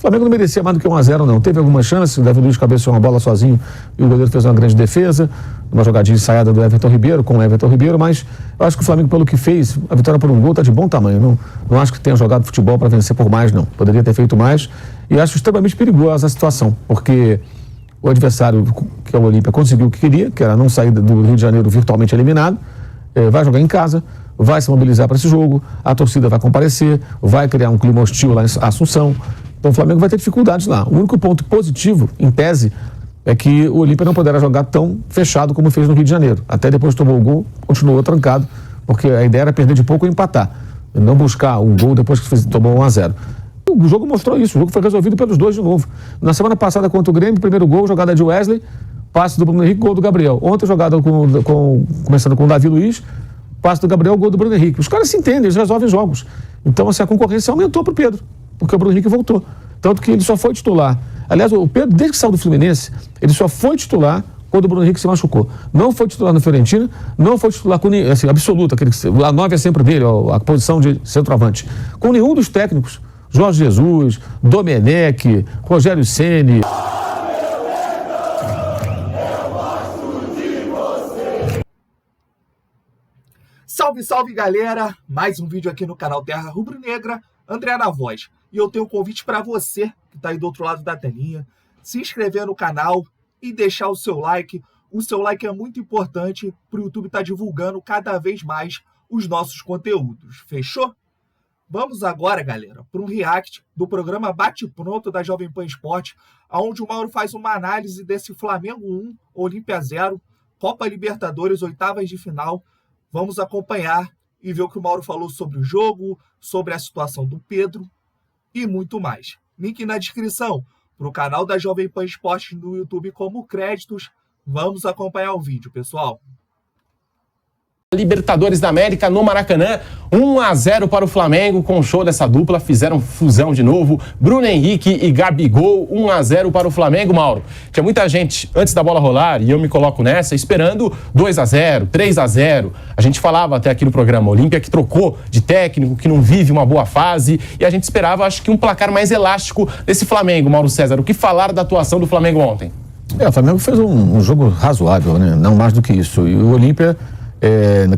Flamengo não merecia mais do que 1-0, não. Teve algumas chances, o Davi Luiz cabeceou uma bola sozinho e o goleiro fez uma grande defesa, uma jogadinha ensaiada do Everton Ribeiro, com o Everton Ribeiro, mas eu acho que o Flamengo, pelo que fez, a vitória por um gol está de bom tamanho. Não acho que tenha jogado futebol para vencer por mais, não. Poderia ter feito mais e acho extremamente perigosa a situação, porque o adversário, que é o Olímpia, conseguiu o que queria, que era não sair do Rio de Janeiro virtualmente eliminado, vai jogar em casa, vai se mobilizar para esse jogo, a torcida vai comparecer, vai criar um clima hostil lá em Assunção. Então o Flamengo vai ter dificuldades lá. O único ponto positivo, em tese, é que o Olímpia não poderá jogar tão fechado como fez no Rio de Janeiro. Até depois tomou o gol, continuou trancado, porque a ideia era perder de pouco ou empatar. Não buscar um gol depois que tomou 1-0. O jogo mostrou isso, o jogo foi resolvido pelos dois de novo. Na semana passada contra o Grêmio, primeiro gol, jogada de Wesley, passe do Bruno Henrique, gol do Gabriel. Ontem jogada começando com o Davi Luiz, passe do Gabriel, gol do Bruno Henrique. Os caras se entendem, eles resolvem jogos. Então, assim, a concorrência aumentou para o Pedro, porque o Bruno Henrique voltou. Tanto que ele só foi titular. Aliás, o Pedro, desde que saiu do Fluminense, ele só foi titular quando o Bruno Henrique se machucou. Não foi titular no Fiorentina, não foi titular com assim, absoluto, a 9 é sempre dele, a posição de centroavante. Com nenhum dos técnicos, Jorge Jesus, Domenech, Rogério Ceni. Salve, salve, galera! Mais um vídeo aqui no canal Terra Rubro-Negra, André na voz. E eu tenho um convite para você que está aí do outro lado da telinha, se inscrever no canal e deixar o seu like. O seu like é muito importante para o YouTube estar divulgando cada vez mais os nossos conteúdos. Fechou? Vamos agora, galera, para um react do programa Bate Pronto da Jovem Pan Esporte, onde o Mauro faz uma análise desse Flamengo 1, Olímpia 0, Copa Libertadores, oitavas de final. Vamos acompanhar e ver o que o Mauro falou sobre o jogo, sobre a situação do Pedro e muito mais. Link na descrição para o canal da Jovem Pan Esporte no YouTube como créditos. Vamos acompanhar o vídeo, pessoal. Libertadores da América no Maracanã, 1-0 para o Flamengo, com o show dessa dupla, fizeram fusão de novo, Bruno Henrique e Gabigol, 1-0 para o Flamengo, Mauro. Tinha muita gente, antes da bola rolar, e eu me coloco nessa, esperando 2-0, 3-0. A gente falava até aqui no programa Olímpia que trocou de técnico, que não vive uma boa fase, e a gente esperava, acho que, um placar mais elástico desse Flamengo, Mauro César. O que falar da atuação do Flamengo ontem? O Flamengo fez um jogo razoável, né? Não mais do que isso. E o Olímpia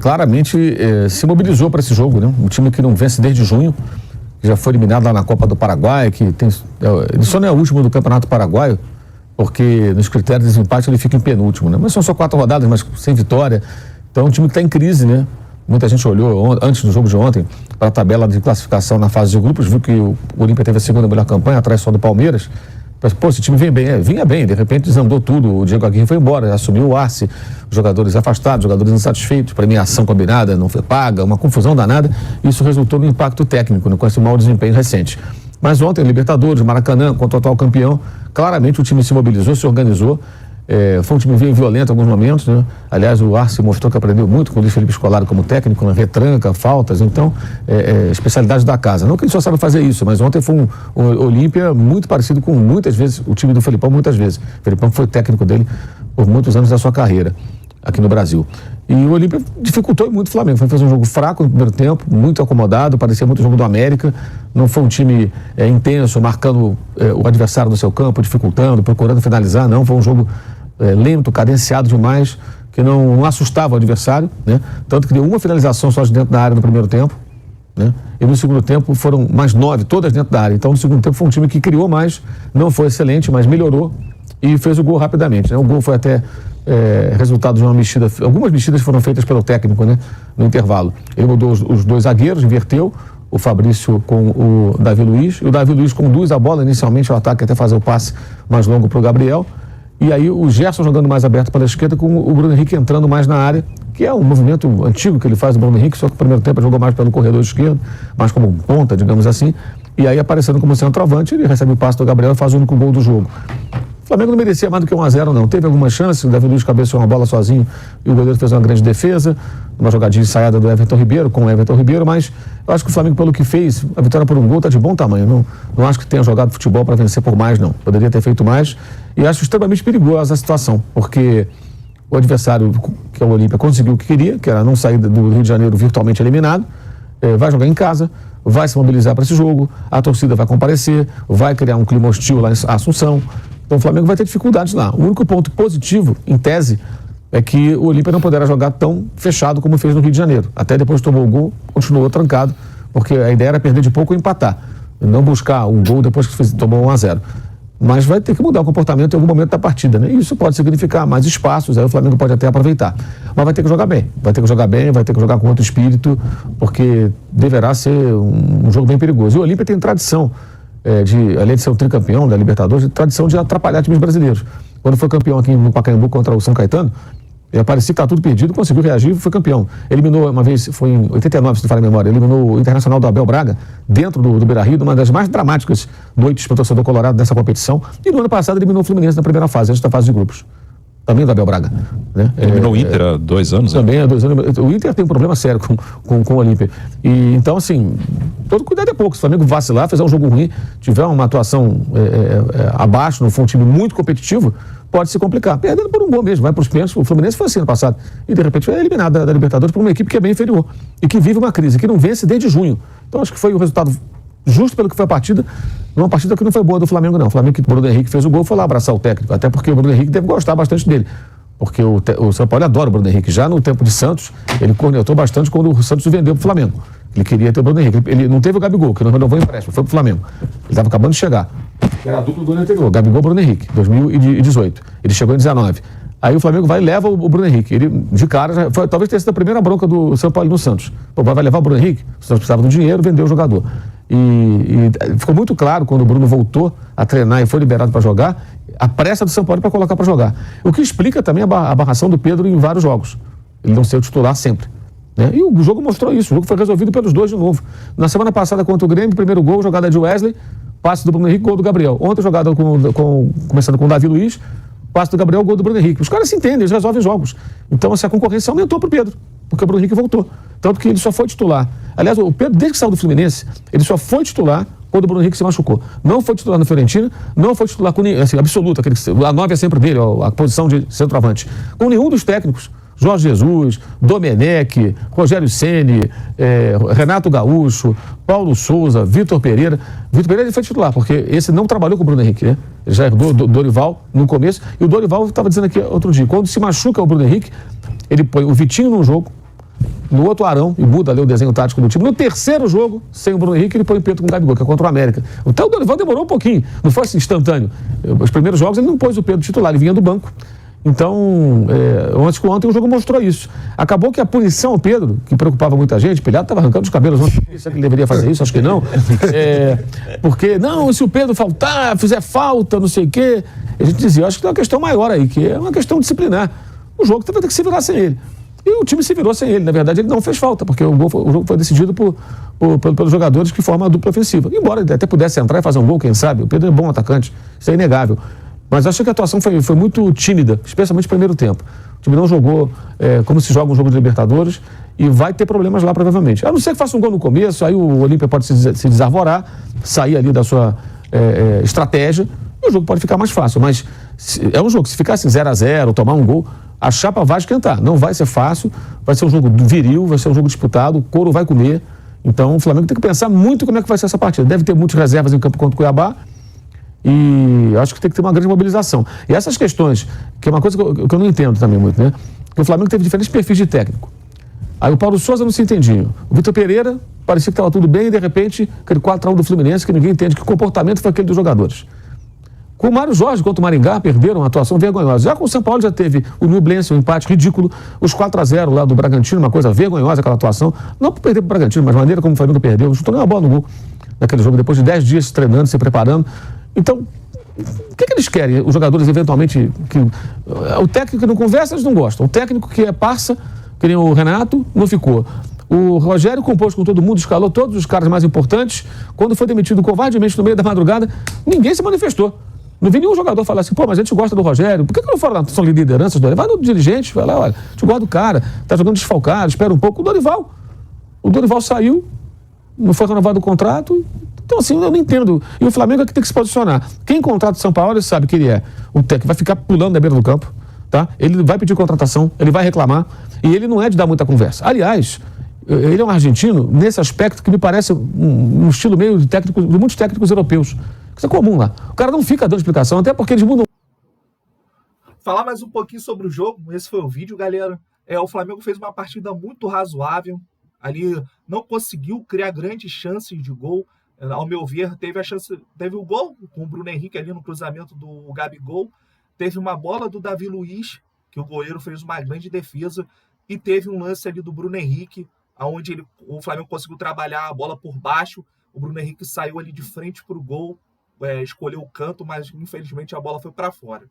claramente se mobilizou para esse jogo, né? Um time que não vence desde junho, que já foi eliminado lá na Copa do Paraguai, ele só não é o último do Campeonato Paraguaio, porque nos critérios de desempate ele fica em penúltimo, né? Mas são só 4 rodadas, mas sem vitória. Então é um time que está em crise, né? Muita gente olhou antes do jogo de ontem para a tabela de classificação na fase de grupos, viu que o Olímpia teve a segunda melhor campanha, atrás só do Palmeiras. Pô, esse time vinha bem, de repente desandou tudo, o Diego Aguirre foi embora, assumiu o Arce, jogadores afastados, jogadores insatisfeitos, premiação combinada, não foi paga, uma confusão danada, isso resultou no impacto técnico, né, com esse mau desempenho recente. Mas ontem, Libertadores, Maracanã, contra o atual campeão, claramente o time se mobilizou, se organizou, foi um time bem violento em alguns momentos, né? Aliás, o Arce mostrou que aprendeu muito com o Luiz Felipe Scolari como técnico, né? Retranca, faltas, então, especialidade da casa. Não que ele só sabe fazer isso, mas ontem foi um Olímpia muito parecido com muitas vezes o time do Felipão, muitas vezes. O Felipão foi técnico dele por muitos anos da sua carreira aqui no Brasil. E o Olímpia dificultou muito o Flamengo. Fez um jogo fraco no primeiro tempo, muito acomodado, parecia muito o jogo do América. Não foi um time intenso, marcando o adversário no seu campo, dificultando, procurando finalizar, não. Foi um jogo lento, cadenciado demais, que não assustava o adversário, né? Tanto que deu uma finalização só de dentro da área no primeiro tempo, né? E no segundo tempo foram mais 9, todas dentro da área. Então no segundo tempo foi um time que criou mais, não foi excelente, mas melhorou e fez o gol rapidamente, né? O gol foi até resultado de uma mexida, algumas mexidas foram feitas pelo técnico, né? No intervalo. Ele mudou os dois zagueiros, inverteu, o Fabrício com o Davi Luiz, e o Davi Luiz conduz a bola inicialmente ao ataque até fazer o passe mais longo para o Gabriel. E aí o Gerson jogando mais aberto pela esquerda, com o Bruno Henrique entrando mais na área, que é um movimento antigo que ele faz, o Bruno Henrique, só que no primeiro tempo ele jogou mais pelo corredor esquerdo, mais como ponta, digamos assim, e aí aparecendo como centroavante, ele recebe o passe do Gabriel e faz o único gol do jogo. O Flamengo não merecia mais do que 1-0, não. Teve algumas chances, o Davi Luiz cabeceou uma bola sozinho e o goleiro fez uma grande defesa, uma jogadinha ensaiada do Everton Ribeiro, com o Everton Ribeiro, mas eu acho que o Flamengo, pelo que fez, a vitória por um gol está de bom tamanho. Não acho que tenha jogado futebol para vencer por mais, não. Poderia ter feito mais e acho extremamente perigosa a situação, porque o adversário, que é o Olímpia, conseguiu o que queria, que era não sair do Rio de Janeiro virtualmente eliminado, vai jogar em casa, vai se mobilizar para esse jogo, a torcida vai comparecer, vai criar um clima hostil lá em Assunção. Então o Flamengo vai ter dificuldades lá. O único ponto positivo, em tese, é que o Olímpia não poderá jogar tão fechado como fez no Rio de Janeiro. Até depois tomou o gol, continuou trancado, porque a ideia era perder de pouco ou empatar. Não buscar um gol depois que tomou 1-0. Mas vai ter que mudar o comportamento em algum momento da partida, né? E isso pode significar mais espaços, aí o Flamengo pode até aproveitar. Mas vai ter que jogar bem, vai ter que jogar com outro espírito, porque deverá ser um jogo bem perigoso. E o Olímpia tem tradição, além de ser o tricampeão da Libertadores, tradição de atrapalhar times brasileiros. Quando foi campeão aqui no Pacaembu contra o São Caetano, parecia que estava tudo perdido, conseguiu reagir e foi campeão. Eliminou uma vez, foi em 89, se não falha a memória, eliminou o Internacional do Abel Braga, dentro do Beira-Rio, uma das mais dramáticas noites para o torcedor colorado dessa competição. E no ano passado eliminou o Fluminense na primeira fase, antes da fase de grupos. Também do Abel Braga. Né? Eliminou o Inter há 2 anos. Também há 2 anos. O Inter tem um problema sério com o Olímpia. E, então, assim, todo cuidado é pouco. Se o Flamengo vacilar, fizer um jogo ruim, tiver uma atuação abaixo, não for um time muito competitivo, pode se complicar. Perdendo por um gol mesmo, vai para os pênaltis. O Fluminense foi assim no passado. E, de repente, é eliminado da Libertadores por uma equipe que é bem inferior. E que vive uma crise, que não vence desde junho. Então, acho que foi o resultado justo pelo que foi a partida, numa partida que não foi boa do Flamengo, não. O Flamengo, que o Bruno Henrique fez o gol, foi lá abraçar o técnico, até porque o Bruno Henrique deve gostar bastante dele, porque o São Paulo adora o Bruno Henrique. Já no tempo de Santos, ele cornetou bastante quando o Santos o vendeu pro Flamengo. Ele queria ter o Bruno Henrique. Ele não teve o Gabigol, que não renovou o empréstimo, foi pro Flamengo. Ele estava acabando de chegar. Era a dupla do ano anterior, Gabigol e Bruno Henrique, 2018. Ele chegou em 19. Aí o Flamengo vai e leva o Bruno Henrique. Ele, de cara, talvez tenha sido a primeira bronca do São Paulo no Santos. Pô, vai levar o Bruno Henrique? O Santos precisava do dinheiro, vendeu o jogador. E ficou muito claro quando o Bruno voltou a treinar e foi liberado para jogar, a pressa do São Paulo para colocar para jogar. O que explica também a barração do Pedro em vários jogos. Ele não ser o titular sempre. Né? E o jogo mostrou isso. O jogo foi resolvido pelos dois de novo. Na semana passada contra o Grêmio, primeiro gol, jogada de Wesley, passe do Bruno Henrique, gol do Gabriel. Ontem jogada começando com o Davi Luiz, passe do Gabriel, gol do Bruno Henrique. Os caras se entendem, eles resolvem jogos. Então, a concorrência aumentou para o Pedro, porque o Bruno Henrique voltou. Tanto que ele só foi titular. Aliás, o Pedro, desde que saiu do Fluminense, ele só foi titular quando o Bruno Henrique se machucou. Não foi titular no Fiorentina, não foi titular com assim, absoluto, a 9 é sempre dele, a posição de centroavante. Com nenhum dos técnicos. Jorge Jesus, Domenech, Rogério Ceni, Renato Gaúcho, Paulo Souza, Vitor Pereira. Vitor Pereira ele foi titular, porque esse não trabalhou com o Bruno Henrique, né? Ele já herdou o Dorival no começo, e o Dorival estava dizendo aqui outro dia, quando se machuca o Bruno Henrique, ele põe o Vitinho num jogo, no outro Arão, e muda ali o desenho tático do time. No terceiro jogo, sem o Bruno Henrique, ele põe o Pedro com o Gabigol, que é contra o América. Então o Dorival demorou um pouquinho, não foi assim instantâneo. Os primeiros jogos ele não pôs o Pedro titular, ele vinha do banco. Então, ontem o jogo mostrou isso. Acabou que a punição ao Pedro, que preocupava muita gente, Pilhado estava arrancando os cabelos ontem, será que ele deveria fazer isso? Acho que não. Porque, não, se o Pedro faltar, fizer falta, não sei o quê, a gente dizia, acho que tem uma questão maior aí, que é uma questão disciplinar. O jogo vai ter que se virar sem ele. E o time se virou sem ele. Na verdade, ele não fez falta, porque o jogo foi decidido pelos jogadores que formam a dupla ofensiva. Embora ele até pudesse entrar e fazer um gol, quem sabe, o Pedro é bom atacante, isso é inegável. Mas acho que a atuação foi muito tímida, especialmente no primeiro tempo. O time não jogou como se joga um jogo de Libertadores e vai ter problemas lá, provavelmente. A não ser que faça um gol no começo, aí o Olímpia pode se desarvorar, sair ali da sua estratégia, e o jogo pode ficar mais fácil. Mas é um jogo, se ficar assim 0-0, tomar um gol, a chapa vai esquentar. Não vai ser fácil, vai ser um jogo viril, vai ser um jogo disputado, o couro vai comer. Então o Flamengo tem que pensar muito como é que vai ser essa partida. Deve ter muitas reservas em campo contra o Cuiabá, e acho que tem que ter uma grande mobilização. E essas questões, que é uma coisa que eu não entendo também muito, né? Porque o Flamengo teve diferentes perfis de técnico. Aí o Paulo Souza não se entendia. O Vitor Pereira parecia que estava tudo bem e de repente aquele 4-1 do Fluminense que ninguém entende que comportamento foi aquele dos jogadores. Com o Mário Jorge contra o Maringá perderam uma atuação vergonhosa. Já com o São Paulo já teve o Nublense, um empate ridículo, os 4-0 lá do Bragantino, uma coisa vergonhosa aquela atuação. Não por perder para o Bragantino, mas a maneira como o Flamengo perdeu, não chutou nem uma bola no gol naquele jogo, depois de 10 dias se treinando, se preparando. Então, o que eles querem? Os jogadores, eventualmente, o técnico que não conversa, eles não gostam. O técnico que é parça, que nem o Renato, não ficou. O Rogério compôs com todo mundo, escalou todos os caras mais importantes. Quando foi demitido covardemente no meio da madrugada, ninguém se manifestou. Não vi nenhum jogador falar assim, pô, mas a gente gosta do Rogério. Por que não fala na são lideranças do Dorival? Vai no dirigente, vai lá, olha, a gente gosta do cara, tá jogando desfalcado, espera um pouco. O Dorival saiu, não foi renovado o contrato. Então, assim, eu não entendo. E o Flamengo é que tem que se posicionar. Quem contrata o São Paulo sabe que ele é um técnico que vai ficar pulando na beira do campo, tá? Ele vai pedir contratação, ele vai reclamar, e ele não é de dar muita conversa. Aliás, Ele é um argentino nesse aspecto que me parece um estilo meio de muitos técnicos europeus. Isso é comum lá. O cara não fica dando explicação, até porque eles mudam. Falar mais um pouquinho sobre o jogo. Esse foi o vídeo, galera. O Flamengo fez uma partida muito razoável. Ali não conseguiu criar grandes chances de gol. Ao meu ver, teve o gol com o Bruno Henrique ali no cruzamento do Gabigol. Teve uma bola do Davi Luiz, que o goleiro fez uma grande defesa. E teve um lance ali do Bruno Henrique, onde o Flamengo conseguiu trabalhar a bola por baixo. O Bruno Henrique saiu ali de frente para o gol, escolheu o canto, mas infelizmente a bola foi para fora.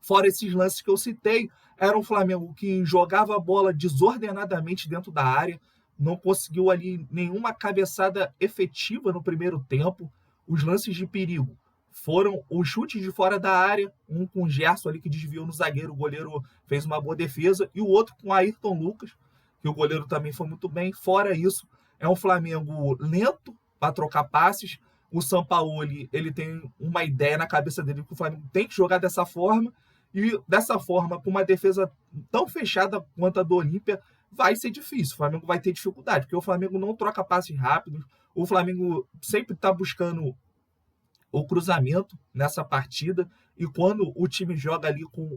Fora esses lances que eu citei, era um Flamengo que jogava a bola desordenadamente dentro da área, não conseguiu ali nenhuma cabeçada efetiva no primeiro tempo. Os lances de perigo foram os chutes de fora da área, um com o Gerson ali que desviou no zagueiro, o goleiro fez uma boa defesa, e o outro com o Ayrton Lucas, que o goleiro também foi muito bem. Fora isso, é um Flamengo lento para trocar passes. O Sampaoli, ele tem uma ideia na cabeça dele que o Flamengo tem que jogar dessa forma, e dessa forma, com uma defesa tão fechada quanto a do Olímpia, vai ser difícil. O Flamengo vai ter dificuldade, porque o Flamengo não troca passes rápidos, o Flamengo sempre está buscando o cruzamento nessa partida, e quando o time joga ali com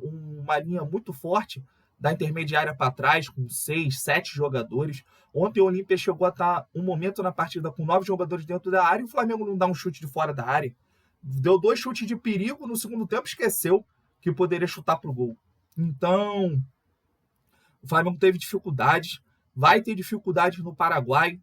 uma linha muito forte, da intermediária para trás, com 6, 7 jogadores. Ontem o Olímpia chegou a estar um momento na partida com 9 jogadores dentro da área, e o Flamengo não dá um chute de fora da área. Deu 2 chutes de perigo, no segundo tempo esqueceu que poderia chutar para o gol. Então, o Flamengo teve dificuldades, vai ter dificuldades no Paraguai.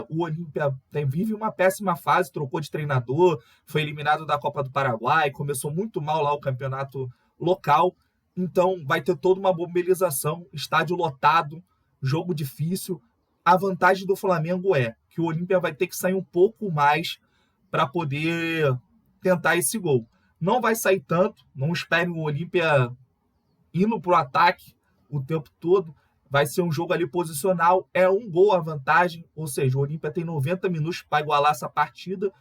O Olímpia vive uma péssima fase, trocou de treinador, foi eliminado da Copa do Paraguai, começou muito mal lá o campeonato local. Então, vai ter toda uma mobilização, estádio lotado, jogo difícil. A vantagem do Flamengo é que o Olímpia vai ter que sair um pouco mais para poder tentar esse gol. Não vai sair tanto, não esperem o Olímpia indo para o ataque o tempo todo. Vai ser um jogo ali posicional, é um gol a vantagem, ou seja, o Olímpia tem 90 minutos para igualar essa partida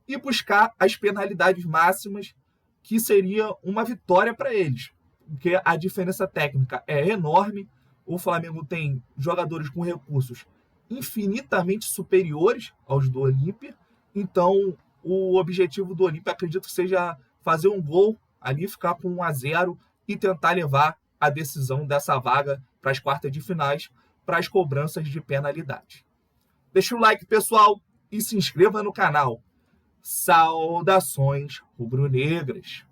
e buscar as penalidades máximas, que seria uma vitória para eles, porque a diferença técnica é enorme. O Flamengo tem jogadores com recursos infinitamente superiores aos do Olímpia, então o objetivo do Olímpia, acredito que seja fazer um gol ali, ficar com 1-0 e tentar levar a decisão dessa vaga para as quartas de finais, para as cobranças de penalidade. Deixa o like, pessoal, e se inscreva no canal. Saudações rubro-negras!